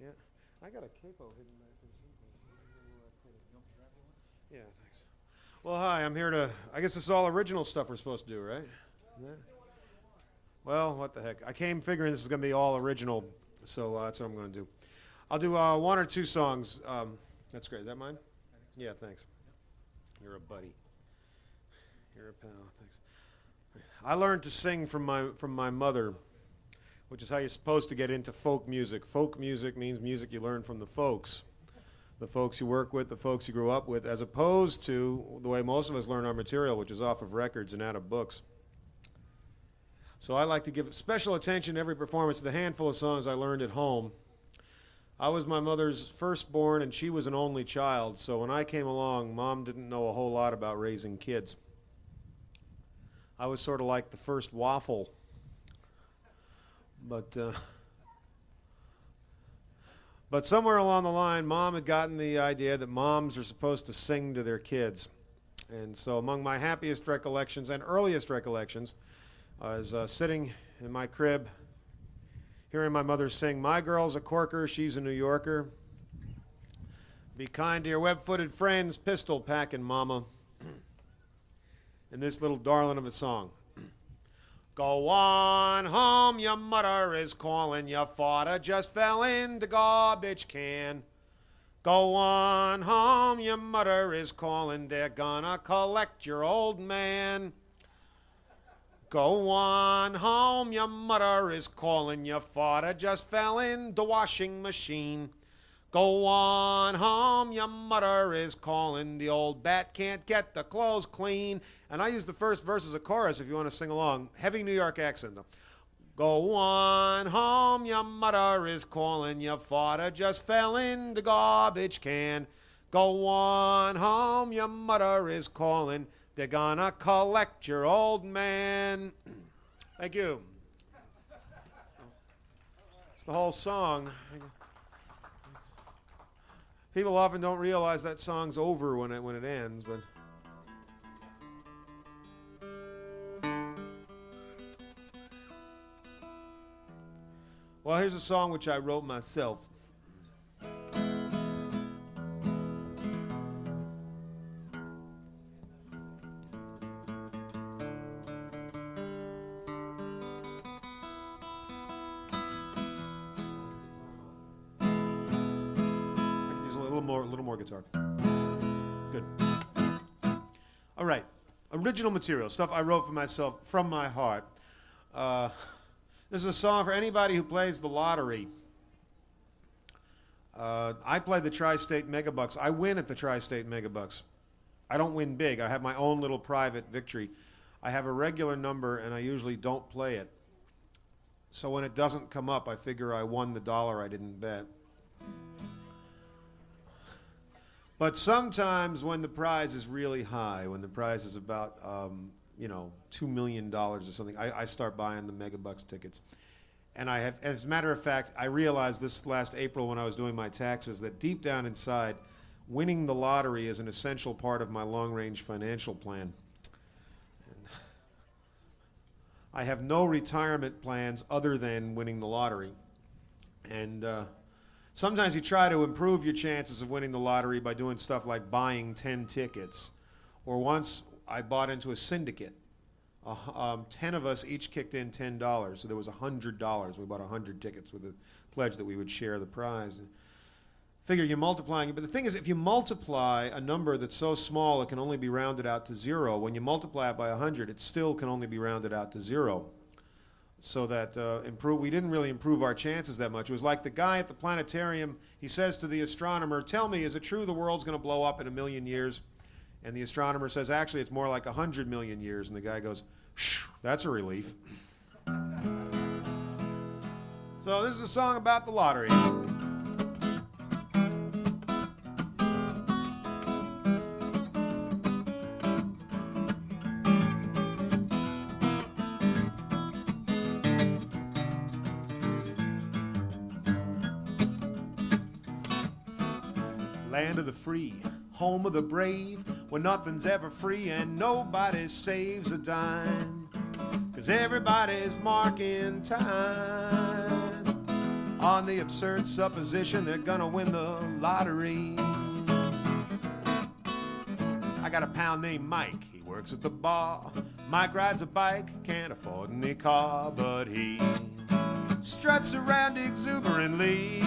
Yeah. I got a capo hidden back there someplace. Yeah, thanks. Well, hi, I'm here to, I guess this is all original stuff we're supposed to do, right? Yeah. Well, what the heck. I came figuring this is going to be all original, so that's what I'm going to do. I'll do one or two songs. That's great. Is that mine? Yeah, thanks. You're a buddy. You're a pal. Thanks. I learned to sing from my mother, which is how you're supposed to get into folk music. Folk music means music you learn from the folks you work with, the folks you grew up with, as opposed to the way most of us learn our material, which is off of records and out of books. So I like to give special attention to every performance to the handful of songs I learned at home. I was my mother's firstborn, and she was an only child, so when I came along, Mom didn't know a whole lot about raising kids. I was sort of like the first waffle. But somewhere along the line, Mom had gotten the idea that moms are supposed to sing to their kids. And so among my happiest recollections and earliest recollections, I was sitting in my crib, hearing my mother sing, "My girl's a corker, she's a New Yorker. Be kind to your web-footed friends, pistol packing mama." And this little darling of a song. Go on home, your mother is calling, your father just fell in the garbage can. Go on home, your mother is calling, they're gonna collect your old man. Go on home, your mother is calling, your father just fell in the washing machine. Go on home, your mother is calling, the old bat can't get the clothes clean. And I use the first verse as a chorus if you want to sing along. Heavy New York accent, though. Go on home, your mother is calling, your father just fell in the garbage can. Go on home, your mother is calling, they're gonna collect your old man. Thank you. It's the whole song. People often don't realize that song's over when it ends, but well, here's a song which I wrote myself. A little more guitar. Good. All right. Original material, stuff I wrote for myself from my heart. This is a song for anybody who plays the lottery. I play the Tri-State Megabucks. I win at the Tri-State Megabucks. I don't win big. I have my own little private victory. I have a regular number, and I usually don't play it. So when it doesn't come up, I figure I won the dollar I didn't bet. But sometimes when the prize is really high, when the prize is about, $2 million or something, I start buying the Megabucks tickets. And I have, as a matter of fact, I realized this last April when I was doing my taxes that deep down inside, winning the lottery is an essential part of my long-range financial plan. And I have no retirement plans other than winning the lottery. And sometimes you try to improve your chances of winning the lottery by doing stuff like buying 10 tickets. Or once I bought into a syndicate. 10 of us each kicked in $10, so there was $100. We bought 100 tickets with a pledge that we would share the prize. And figure you're multiplying it, but the thing is, if you multiply a number that's so small it can only be rounded out to 0, when you multiply it by 100, it still can only be rounded out to 0. So that we didn't really improve our chances that much. It was like the guy at the planetarium, he says to the astronomer, "Tell me, is it true the world's going to blow up in 1,000,000 years?" And the astronomer says, "Actually, it's more like 100 million years." And the guy goes, "Phew, that's a relief." So this is a song about the lottery. Land of the free, home of the brave, where nothing's ever free and nobody saves a dime, 'cause everybody's marking time. on the absurd supposition they're gonna win the lottery. I got a pal named Mike, he works at the bar. Mike rides a bike, can't afford any car, but he struts around exuberantly.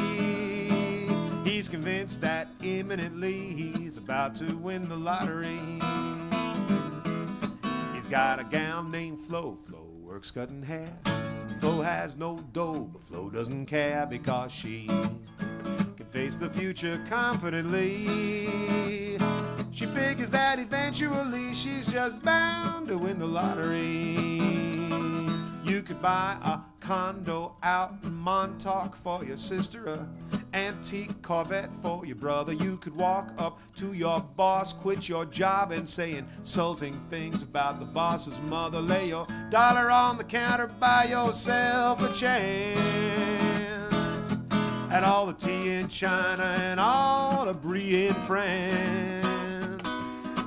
He's convinced that imminently he's about to win the lottery. He's got a gal named Flo. Flo works cutting hair. Flo has no dough, but Flo doesn't care because she can face the future confidently. She figures that eventually she's just bound to win the lottery. You could buy a condo out in Montauk for your sister, a antique Corvette for your brother. You could walk up to your boss, quit your job and say insulting things about the boss's mother. Lay your dollar on the counter, buy yourself a chance at all the tea in China and all the brie in France.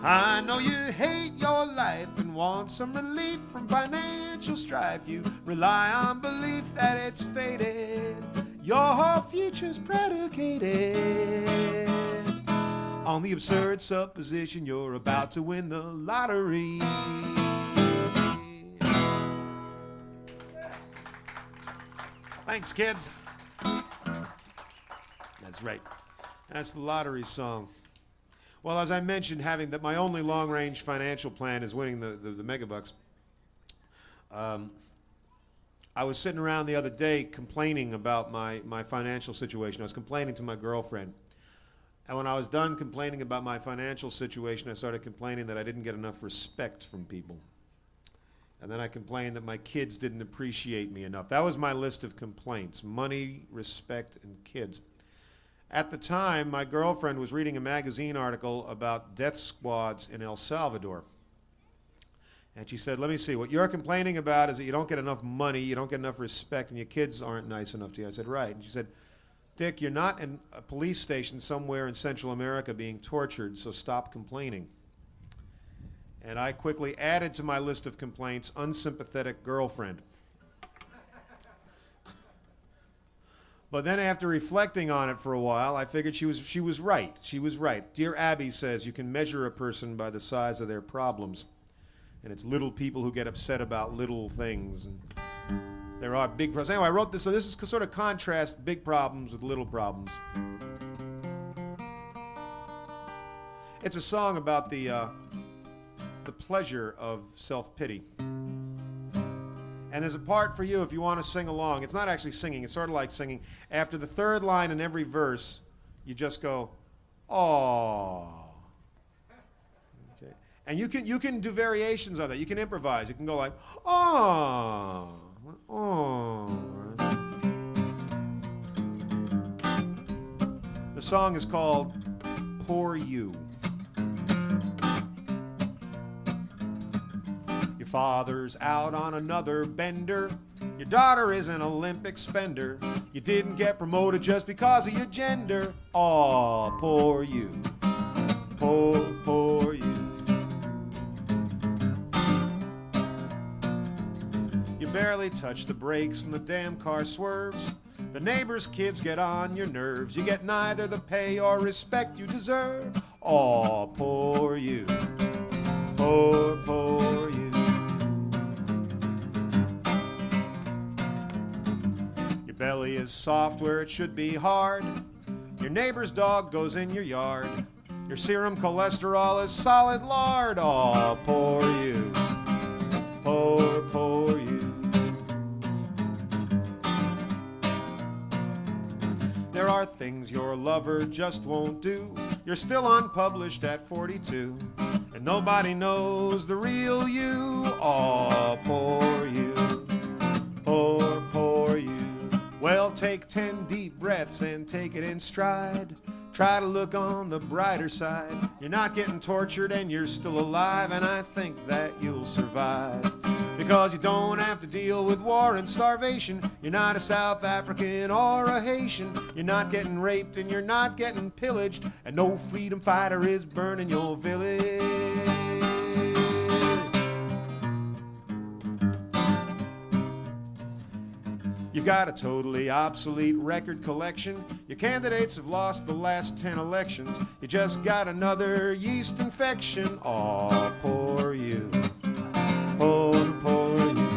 I know you hate your life and want some relief from financial strife. You rely on belief that it's fated. Your whole future's predicated on the absurd supposition you're about to win the lottery. Thanks, kids. That's right. That's the lottery song. Well, as I mentioned, having that my only long-range financial plan is winning the megabucks. I was sitting around the other day complaining about my financial situation. I was complaining to my girlfriend. And when I was done complaining about my financial situation, I started complaining that I didn't get enough respect from people. And then I complained that my kids didn't appreciate me enough. That was my list of complaints: money, respect, and kids. At the time, my girlfriend was reading a magazine article about death squads in El Salvador. And she said, let me see, what you're complaining about is that you don't get enough money, you don't get enough respect, and your kids aren't nice enough to you. I said, right. And she said, Dick, you're not in a police station somewhere in Central America being tortured, so stop complaining. And I quickly added to my list of complaints, unsympathetic girlfriend. But then after reflecting on it for a while, I figured she was right. She was right. Dear Abby says you can measure a person by the size of their problems. And it's little people who get upset about little things. And there are big problems. Anyway, I wrote this, so this is sort of contrast big problems with little problems. It's a song about the pleasure of self-pity. And there's a part for you if you want to sing along. It's not actually singing. It's sort of like singing. After the third line in every verse, you just go, "Aww." Okay. And you can do variations of that. You can improvise. You can go like, "Aww, aww." The song is called "Poor You." Father's out on another bender. Your daughter is an Olympic spender. You didn't get promoted just because of your gender. Aw, poor you. Poor you. You barely touch the brakes and the damn car swerves. The neighbor's kids get on your nerves. You get neither the pay or respect you deserve. Aw, poor you. Poor you. Belly is soft where it should be hard. Your neighbor's dog goes in your yard. Your serum cholesterol is solid lard. Aw, poor you. Poor you. There are things your lover just won't do. You're still unpublished at 42. And nobody knows the real you. Aw, poor you. Poor you. Well, take 10 deep breaths and take it in stride. Try to look on the brighter side. You're not getting tortured and you're still alive, and I think that you'll survive. Because you don't have to deal with war and starvation. You're not a South African or a Haitian. You're not getting raped and you're not getting pillaged. And no freedom fighter is burning your village. You You've got a totally obsolete record collection. Your candidates have lost the last 10 elections. You just got another yeast infection. Aw, poor you. Poor you.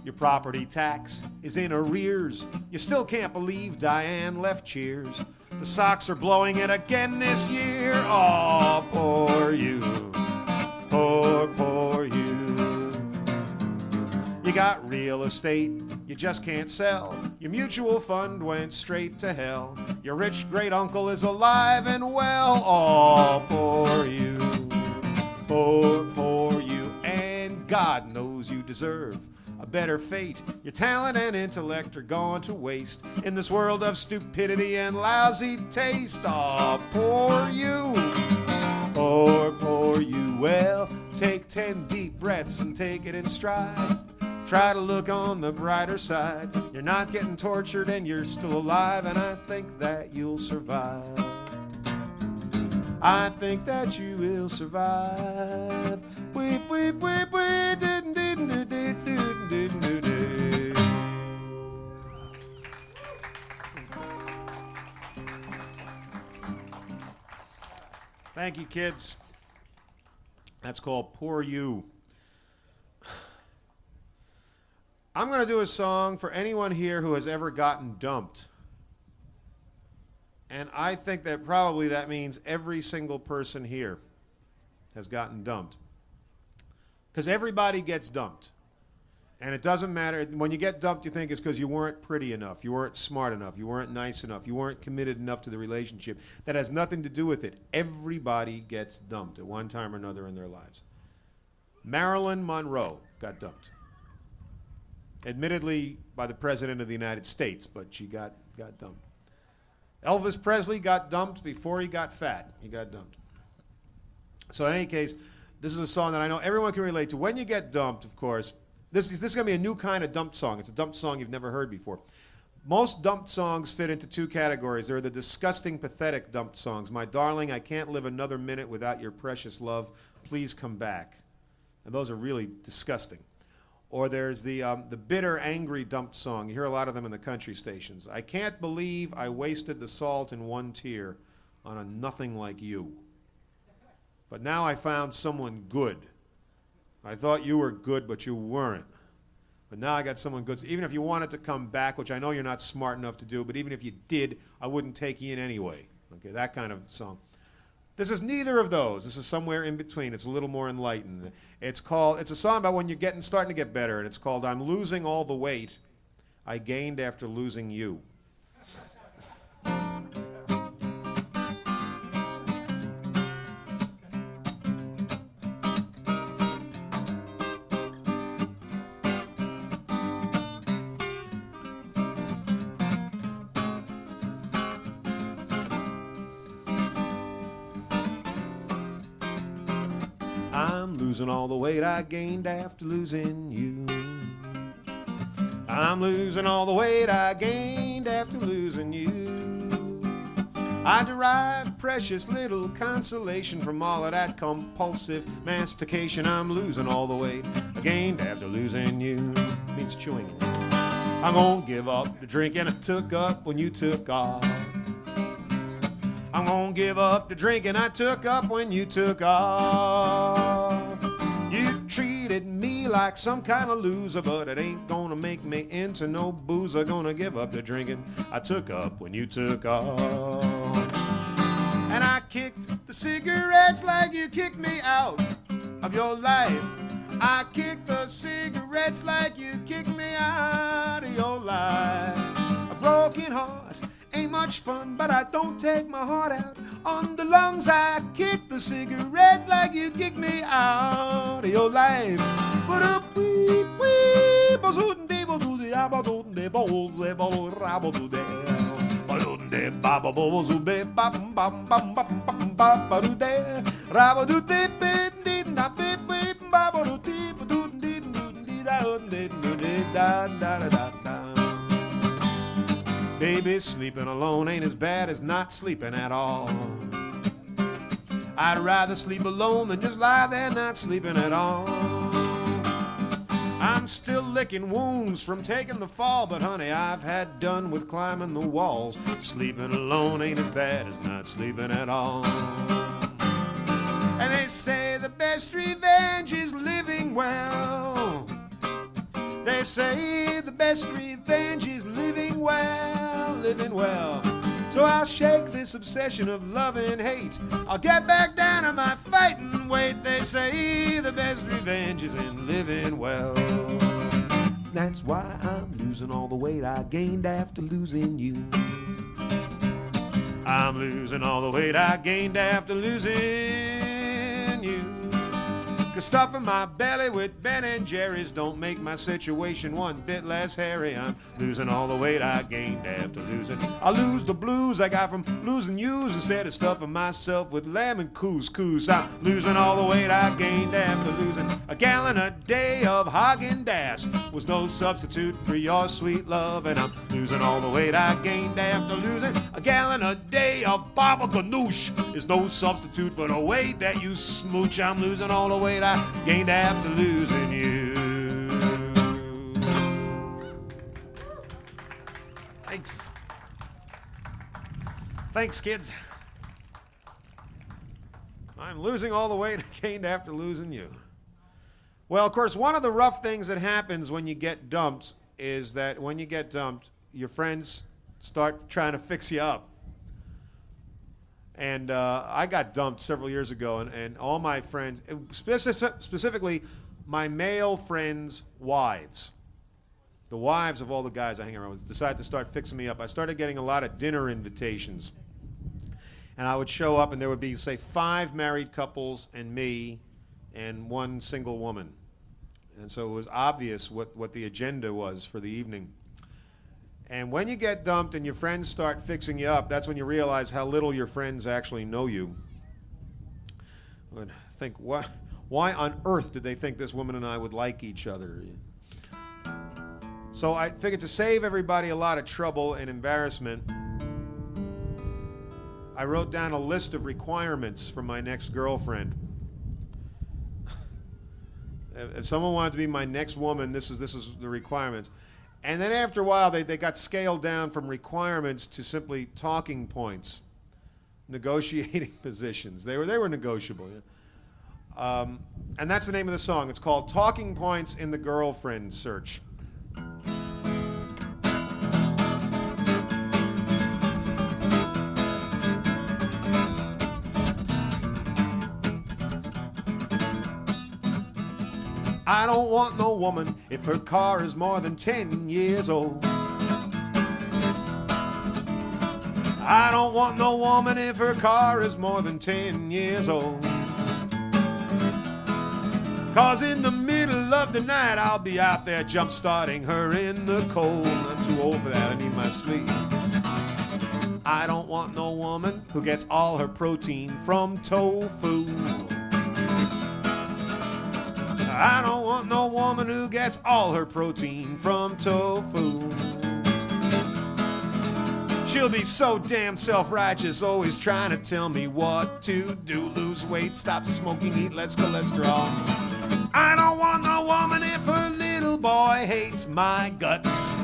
Your property tax is in arrears. You still can't believe Diane left Cheers. The Sox are blowing it again this year. Aw, poor you. Poor you. You got real estate you just can't sell. Your mutual fund went straight to hell. Your rich great uncle is alive and well. Oh, poor you. Poor you. And God knows you deserve a better fate. Your talent and intellect are going to waste in this world of stupidity and lousy taste. Oh, poor you. Poor you. Well, take 10 deep breaths and take it in stride. Try to look on the brighter side. You're not getting tortured and you're still alive, and I think that you'll survive. I think that you will survive. Weep, weep, weep, weep, didn't, didn't, didn't, didn't, didn't, didn't, didn't. Thank you, kids. That's called Poor You. I'm going to do a song for anyone here who has ever gotten dumped. And I think that probably that means every single person here has gotten dumped. Because everybody gets dumped. And it doesn't matter. When you get dumped, you think it's because you weren't pretty enough, you weren't smart enough, you weren't nice enough, you weren't committed enough to the relationship. That has nothing to do with it. Everybody gets dumped at one time or another in their lives. Marilyn Monroe got dumped. Admittedly by the President of the United States, but she got dumped. Elvis Presley got dumped before he got fat. He got dumped. So in any case, this is a song that I know everyone can relate to. When you get dumped, of course, this is going to be a new kind of dumped song. It's a dumped song you've never heard before. Most dumped songs fit into two categories. There are the disgusting, pathetic dumped songs. My darling, I can't live another minute without your precious love. Please come back. And those are really disgusting. Or there's the bitter, angry, dumped song. You hear a lot of them in the country stations. I can't believe I wasted the salt in one tear on a nothing like you. But now I found someone good. I thought you were good, but you weren't. But now I got someone good. So even if you wanted to come back, which I know you're not smart enough to do, but even if you did, I wouldn't take you in anyway. Okay, that kind of song. This is neither of those. This is somewhere in between. It's a little more enlightened. It's a song about when you're starting to get better, and it's called I'm Losing All the Weight I Gained After Losing You. I'm losing all the weight I gained after losing you. I'm losing all the weight I gained after losing you. I derive precious little consolation from all of that compulsive mastication. I'm losing all the weight I gained after losing you. It means chewing. I'm gonna give up the drinking I took up when you took off. I'm gonna give up the drinking I took up when you took off. You treated me like some kind of loser, but it ain't gonna make me into no boozer. Gonna give up the drinking I took up when you took off. And I kicked the cigarettes like you kicked me out of your life. I kicked the cigarettes like you kicked me out of your life. A broken heart ain't much fun, but I don't take my heart out on the lungs. I kick the cigarettes like you kick me out of your life. Baby, sleeping alone ain't as bad as not sleeping at all. I'd rather sleep alone than just lie there not sleeping at all. I'm still licking wounds from taking the fall, but honey, I've had done with climbing the walls. Sleeping alone ain't as bad as not sleeping at all. And they say the best revenge is living well. They say the best revenge is living well, living well. So I'll shake this obsession of love and hate. I'll get back down on my fighting weight. They say the best revenge is in living well. That's why I'm losing all the weight I gained after losing you. I'm losing all the weight I gained after losing you. 'Cause stuffing my belly with Ben and Jerry's don't make my situation one bit less hairy. I'm losing all the weight I gained after losing. I lose the blues I got from losing yous instead of stuffing myself with lemon couscous. I'm losing all the weight I gained after losing. A gallon a day of Haagen-Dazs was no substitute for your sweet love. And I'm losing all the weight I gained after losing. A gallon a day of baba ganoush is no substitute for the weight that you smooch. I'm losing all the weight I gained after losing you. Thanks. Thanks, kids. I'm losing all the weight I gained after losing you. Well, of course, one of the rough things that happens when you get dumped is that when you get dumped, your friends start trying to fix you up. And I got dumped several years ago, and all my friends, specifically my male friends' wives, the wives of all the guys I hang around with, decided to start fixing me up. I started getting a lot of dinner invitations. And I would show up, and there would be, say, 5 married couples and me and 1 single woman. And so it was obvious what the agenda was for the evening. And when you get dumped and your friends start fixing you up, that's when you realize how little your friends actually know you. I would think, why on earth did they think this woman and I would like each other? So I figured to save everybody a lot of trouble and embarrassment, I wrote down a list of requirements for my next girlfriend. If someone wanted to be my next woman, this is the requirements. And then after a while, they got scaled down from requirements to simply talking points, negotiating positions. They were negotiable. Yeah. And that's the name of the song. It's called Talking Points in the Girlfriend Search. I don't want no woman if her car is more than 10 years old. I don't want no woman if her car is more than 10 years old. 'Cause in the middle of the night I'll be out there jump starting her in the cold. I'm too old for that, I need my sleep. I don't want no woman who gets all her protein from tofu. I don't want no woman who gets all her protein from tofu. She'll be so damn self-righteous, always trying to tell me what to do. Lose weight, stop smoking, eat less cholesterol. I don't want no woman if her little boy hates my guts.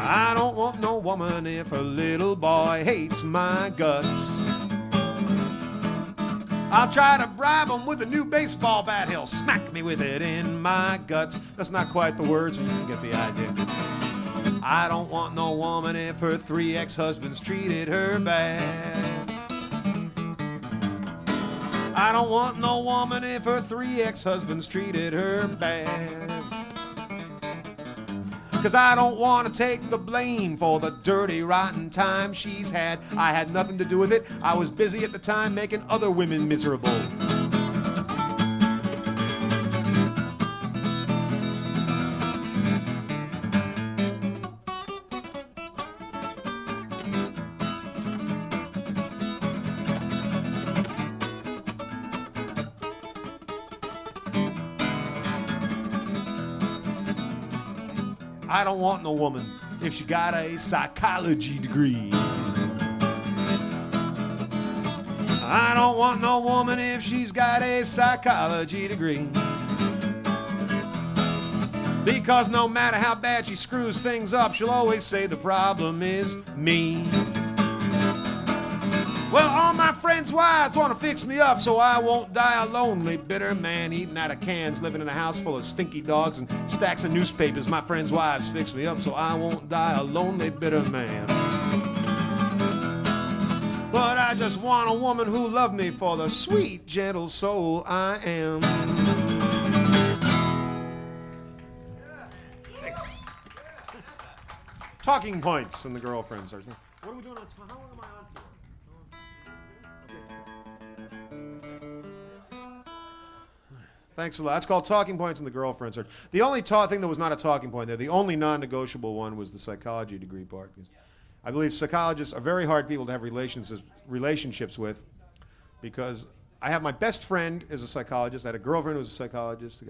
I don't want no woman if her little boy hates my guts. I'll try to bribe him with a new baseball bat. He'll smack me with it in my guts. That's not quite the words, but you get the idea. I don't want no woman if her 3 ex-husbands treated her bad. I don't want no woman if her 3 ex-husbands treated her bad. 'Cause I don't want to take the blame for the dirty, rotten time she's had. I had nothing to do with it. I was busy at the time making other women miserable. I don't want no woman if she got a psychology degree. I don't want no woman if she's got a psychology degree. Because no matter how bad she screws things up, she'll always say the problem is me. Well, all my friends' wives want to fix me up so I won't die a lonely, bitter man eating out of cans, living in a house full of stinky dogs and stacks of newspapers. My friends' wives fix me up so I won't die a lonely, bitter man. But I just want a woman who loved me for the sweet, gentle soul I am. Thanks. Talking points and the girlfriends. What are we doing on time? How long am I on for? Thanks a lot. It's called Talking Points and the Girlfriend Search. The only thing that was not a talking point there, the only non-negotiable one was the psychology degree part. I believe psychologists are very hard people to have relationships with, because I have my best friend is a psychologist. I had a girlfriend who was a psychologist.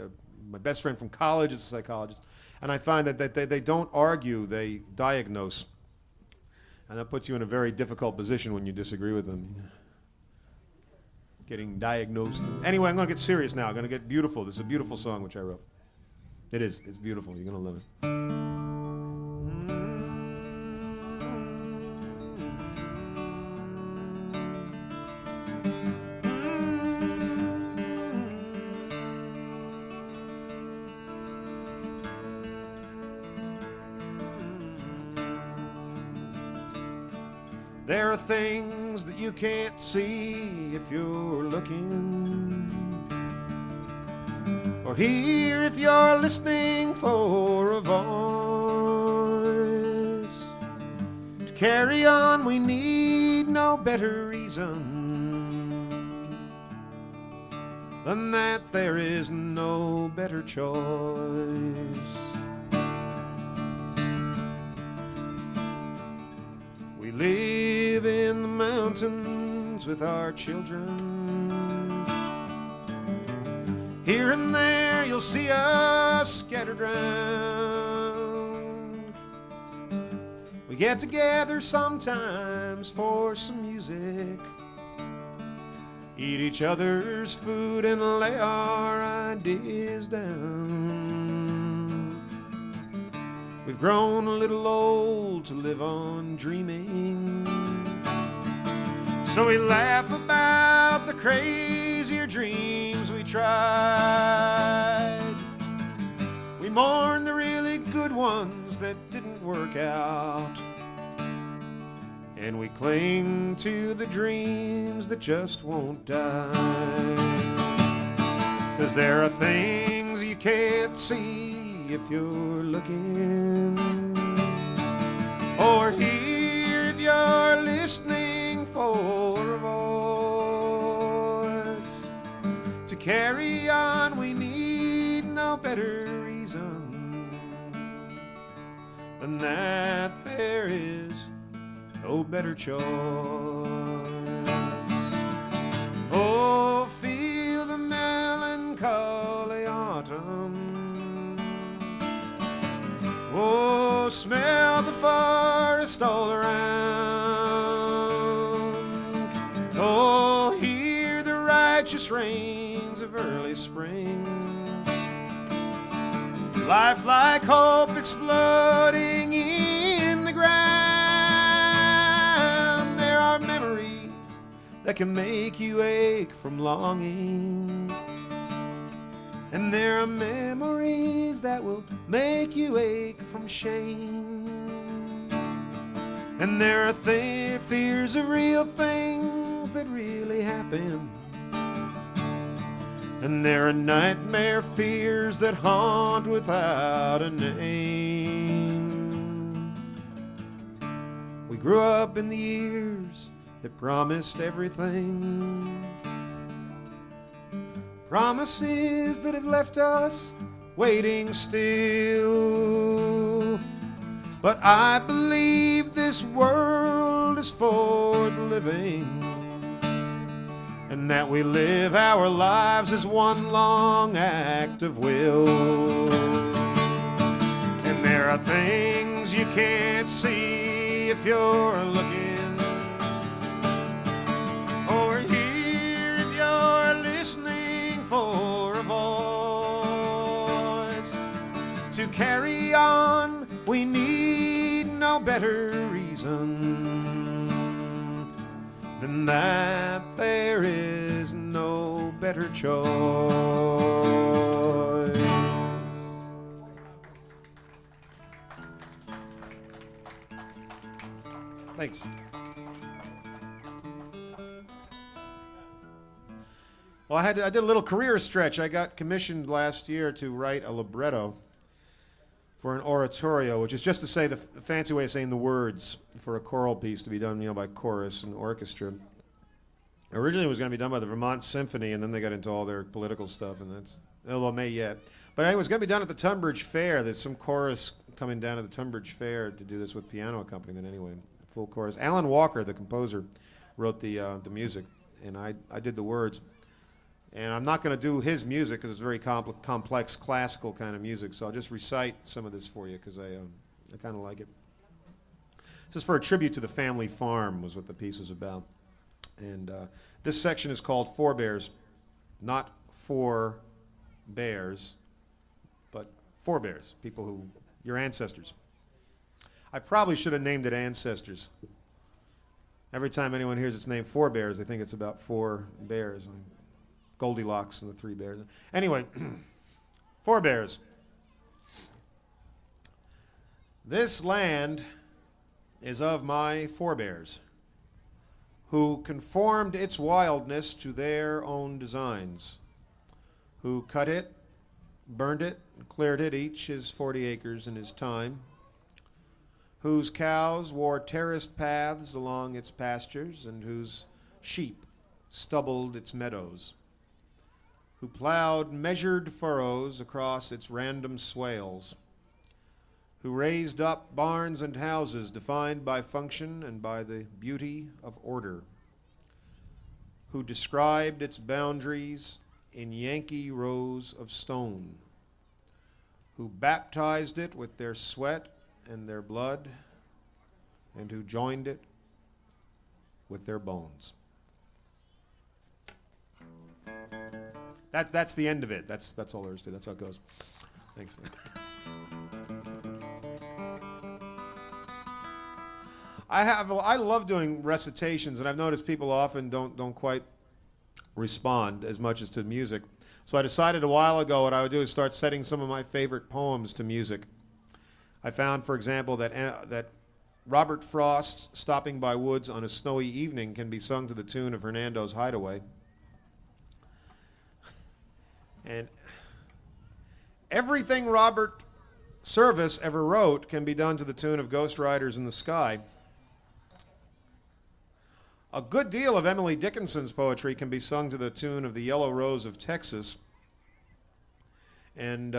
My best friend from college is a psychologist. And I find that they don't argue, they diagnose. And that puts you in a very difficult position when you disagree with them. Getting diagnosed. Anyway, I'm going to get serious now. I'm going to get beautiful. This is a beautiful song which I wrote. It is. It's beautiful. You're going to love it. There are things that you can't see if you're looking, or hear if you're listening for a voice. To carry on we need no better reason than that there is no better choice. We live in the mountains with our children. Here and there you'll see us scattered round. We get together sometimes for some music, eat each other's food and lay our ideas down. We've grown a little old to live on dreaming, so we laugh about the crazier dreams we tried. We mourn the really good ones that didn't work out, and we cling to the dreams that just won't die. 'Cause there are things you can't see if you're looking, or hear if you're listening for a voice. To carry on we need no better reason than that there is no better choice. Oh, feel the melancholy autumn. Oh, smell the forest all around. Oh, hear the righteous rains of early spring. Life like hope exploding in the ground. There are memories that can make you ache from longing, and there are memories that will make you ache from shame. And there are fears of real things that really happen, and there are nightmare fears that haunt without a name. We grew up in the years that promised everything, promises that have left us waiting still. But I believe this world is for the living, and that we live our lives as one long act of will. And there are things you can't see if you're looking, or hear if you're listening for a voice. to carry on. We need no better reason than that there is no better choice. Thanks. Well, I did a little career stretch. I got commissioned last year to write a libretto for an oratorio, which is just to say the fancy way of saying the words for a choral piece to be done, by chorus and orchestra. Originally, it was going to be done by the Vermont Symphony, and then they got into all their political stuff, and that's may yet. But it was going to be done at the Tunbridge Fair. There's some chorus coming down to the Tunbridge Fair to do this with piano accompaniment. Anyway, full chorus. Alan Walker, the composer, wrote the music, and I did the words. And I'm not going to do his music because it's very complex classical kind of music, so I'll just recite some of this for you because I kind of like it. This is for a tribute to the family farm was what the piece was about. And this section is called Forebears, not four bears, but forebears, people who, your ancestors. I probably should have named it Ancestors. Every time anyone hears its name Forebears, they think it's about four bears. Goldilocks and the three bears. Anyway, forebears. This land is of my forebears, who conformed its wildness to their own designs, who cut it, burned it, and cleared it, each his 40 acres in his time, whose cows wore terraced paths along its pastures, and whose sheep stubbled its meadows, who plowed measured furrows across its random swales, who raised up barns and houses defined by function and by the beauty of order, who described its boundaries in Yankee rows of stone, who baptized it with their sweat and their blood, and who joined it with their bones. That's the end of it. That's all there is to it. That's how it goes. Thanks. I love doing recitations, and I've noticed people often don't quite respond as much as to music. So I decided a while ago what I would do is start setting some of my favorite poems to music. I found, for example, that Robert Frost's "Stopping by Woods on a Snowy Evening" can be sung to the tune of Hernando's Hideaway. And everything Robert Service ever wrote can be done to the tune of Ghost Riders in the Sky. A good deal of Emily Dickinson's poetry can be sung to the tune of The Yellow Rose of Texas. And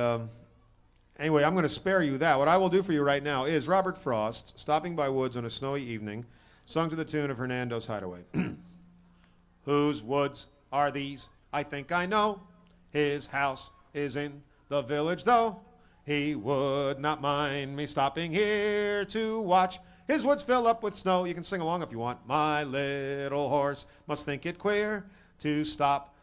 anyway, I'm going to spare you that. What I will do for you right now is Robert Frost, "Stopping by Woods on a Snowy Evening," sung to the tune of Hernando's Hideaway. Whose woods are these? I think I know. His house is in the village, though he would not mind me stopping here to watch his woods fill up with snow. You can sing along if you want. My little horse must think it queer to stop